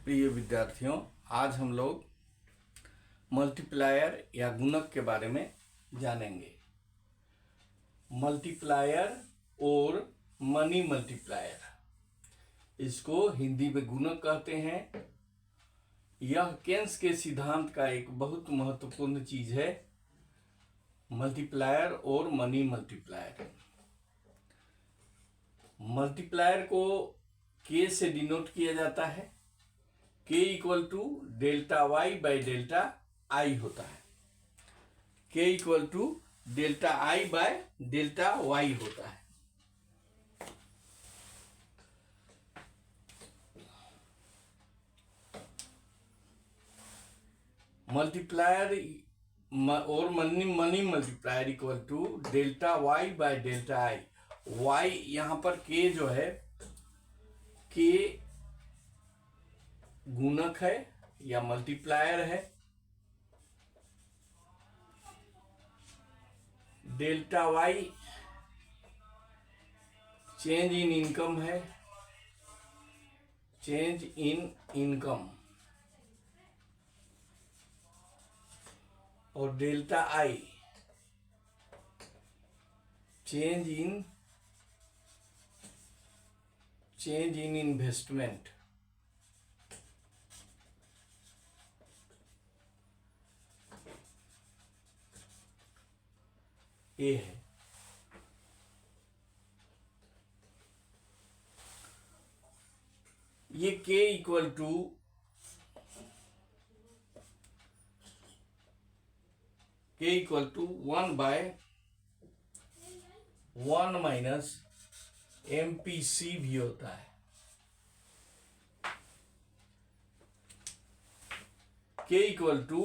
प्रिय विद्यार्थियों, आज हम लोग मल्टीप्लायर या गुणक के बारे में जानेंगे। मल्टीप्लायर और मनी मल्टीप्लायर, इसको हिंदी में गुणक कहते हैं। यह केन्स के सिद्धांत का एक बहुत महत्वपूर्ण चीज है, मल्टीप्लायर और मनी मल्टीप्लायर। मल्टीप्लायर को के से डिनोट किया जाता है। K equal to delta Y by delta I होता है। K equal to delta I by delta Y होता है। मल्टीप्लायर और money multiplier equal to delta Y by delta I. Y यहां पर के जो है, के गुणक है या मल्टीप्लायर है। Delta Y change in income है, चेंज इन इनकम। और delta I change in investment. ये है। ये K equal to one by one minus MPC भी होता है। K equal to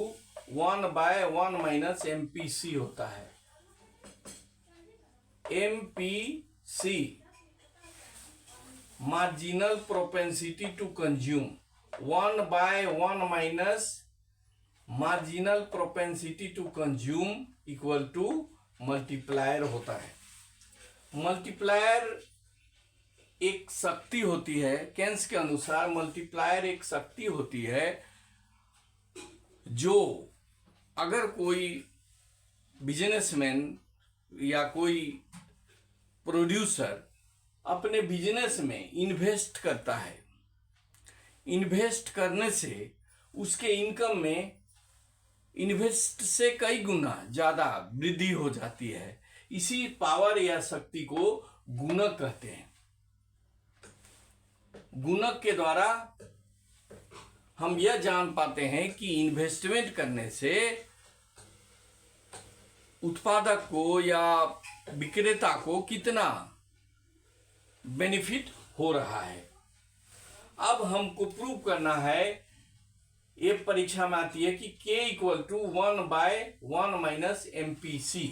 one by one minus MPC होता है। MPC marginal propensity to consume, one by one minus marginal propensity to consume equal to multiplier होता है। Multiplier एक शक्ति होती है, केन्स के अनुसार मल्टीप्लायर एक शक्ति होती है जो अगर कोई बिजनेसमैन या कोई प्रोड्यूसर अपने बिजनेस में इन्वेस्ट करता है, इन्वेस्ट करने से उसके इनकम में इन्वेस्ट से कई गुना ज्यादा वृद्धि हो जाती है। इसी पावर या शक्ति को गुणक कहते हैं। गुणक के द्वारा हम यह जान पाते हैं कि इन्वेस्टमेंट करने से उत्पादक को या विक्रेता को कितना बेनिफिट हो रहा है। अब हमको प्रूव करना है, ये परीक्षा में आती है कि K equal to one by one minus MPC।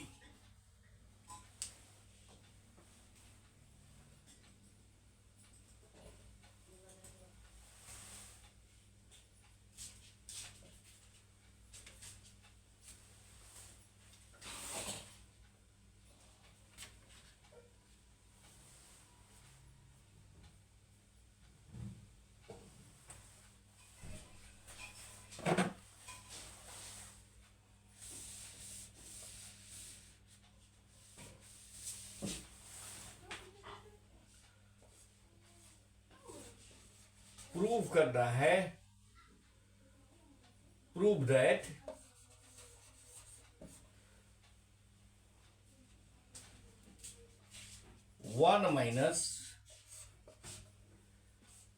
Prove करना है, prove that one minus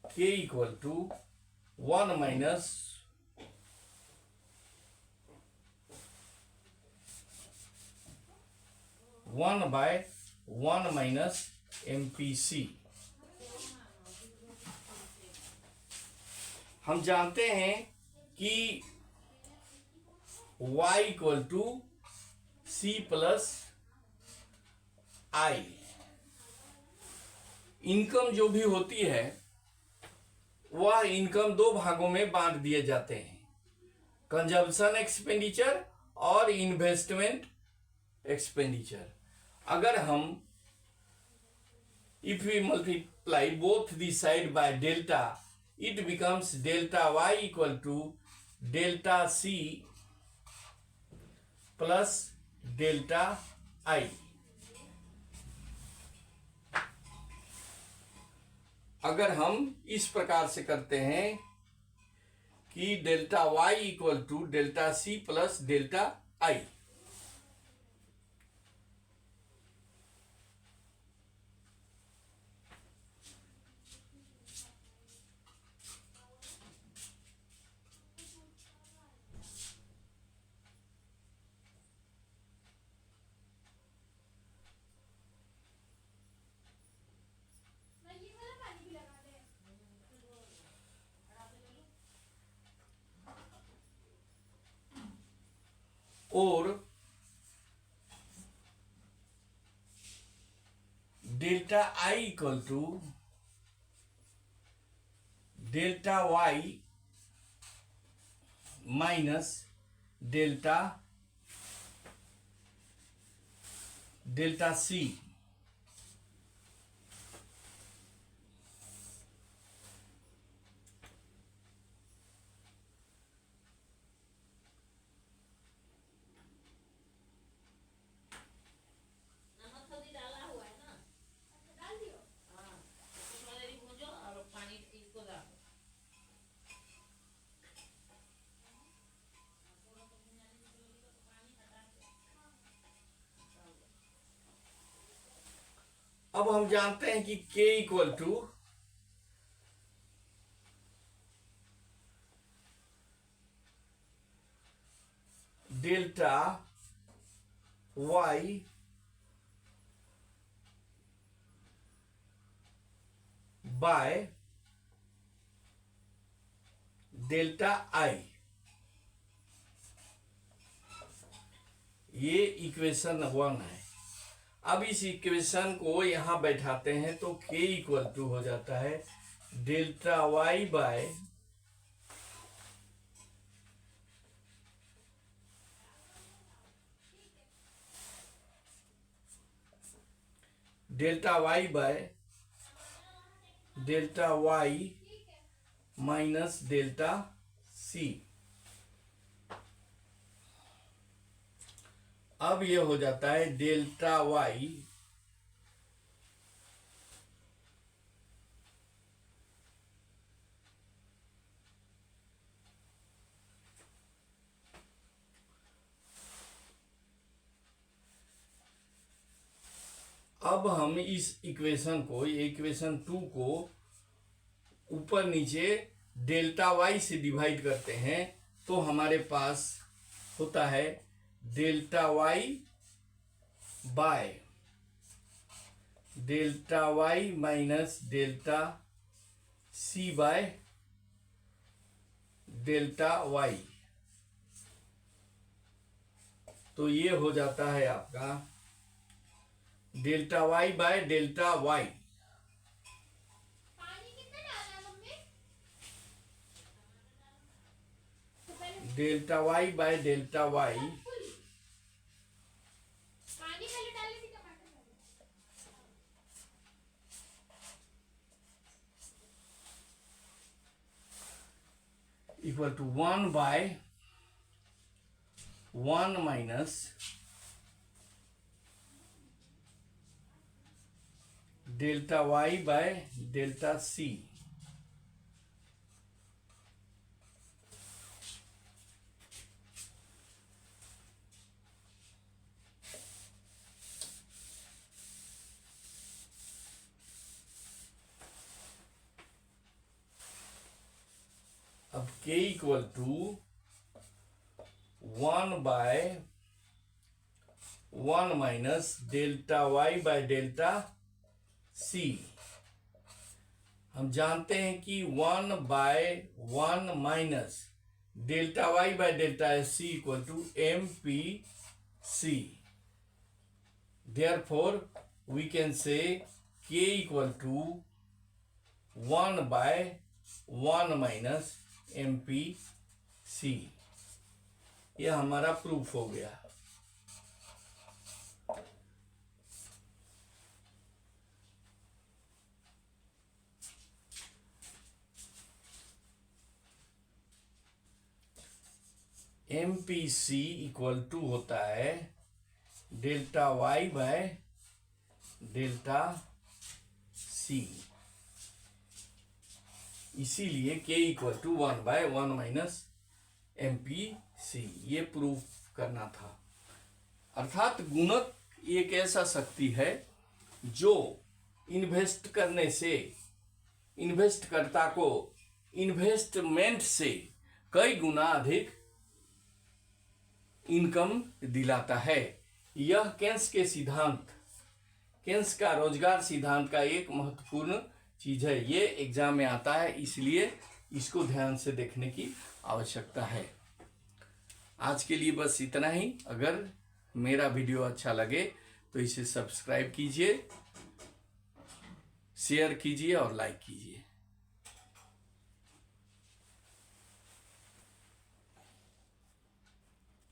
K equal to one minus one by one minus MPC। हम जानते हैं कि y equal to C plus I. Income जो भी होती है वह इनकम दो भागों में बांट दिए जाते हैं, कंजम्पशन एक्सपेंडिचर और इन्वेस्टमेंट एक्सपेंडिचर। अगर हम if we multiply both the side by delta, it becomes delta y equal to delta c plus delta I. अगर हम इस प्रकार से करते हैं कि delta y equal to delta c plus delta I, और delta I equal to delta y minus delta C. अब हम जानते हैं कि k equal to delta y by delta I. ये इक्वेशन 1 है. अब इस इक्वेशन को यहां बैठाते हैं तो k इक्वल टू हो जाता है delta y by delta y minus delta c. अब ये हो जाता है डेल्टा y अब हम इस इक्वेशन को, इक्वेशन 2 को ऊपर नीचे डेल्टा y से डिवाइड करते हैं तो हमारे पास होता है delta y by delta y minus delta c by delta y. तो ये हो जाता है आपका delta y by delta y. Delta y by delta y equal to 1 by 1 minus delta y by delta c. अब k equal to 1 by 1 minus delta y by delta c. हम जानते हैं कि 1 by 1 minus delta y by delta c equal to MPc. Therefore, we can say k equal to 1 by 1 minus MPc. यह हमारा proof हो गया. MPC equal to होता है delta Y by delta C. इसीलिए K इक्वल टू 1/1 - MPC ये proof करना था। अर्थात गुणक एक ऐसा शक्ति है जो इन्वेस्ट करने से, इन्वेस्टकर्ता को इन्वेस्टमेंट से कई गुना अधिक इनकम दिलाता है। यह केन्स का रोजगार सिद्धांत का एक महत्वपूर्ण चीज है। ये एग्जाम में आता है, इसलिए इसको ध्यान से देखने की आवश्यकता है। आज के लिए बस इतना ही। अगर मेरा वीडियो अच्छा लगे तो इसे सब्सक्राइब कीजिए, शेयर कीजिए और लाइक कीजिए।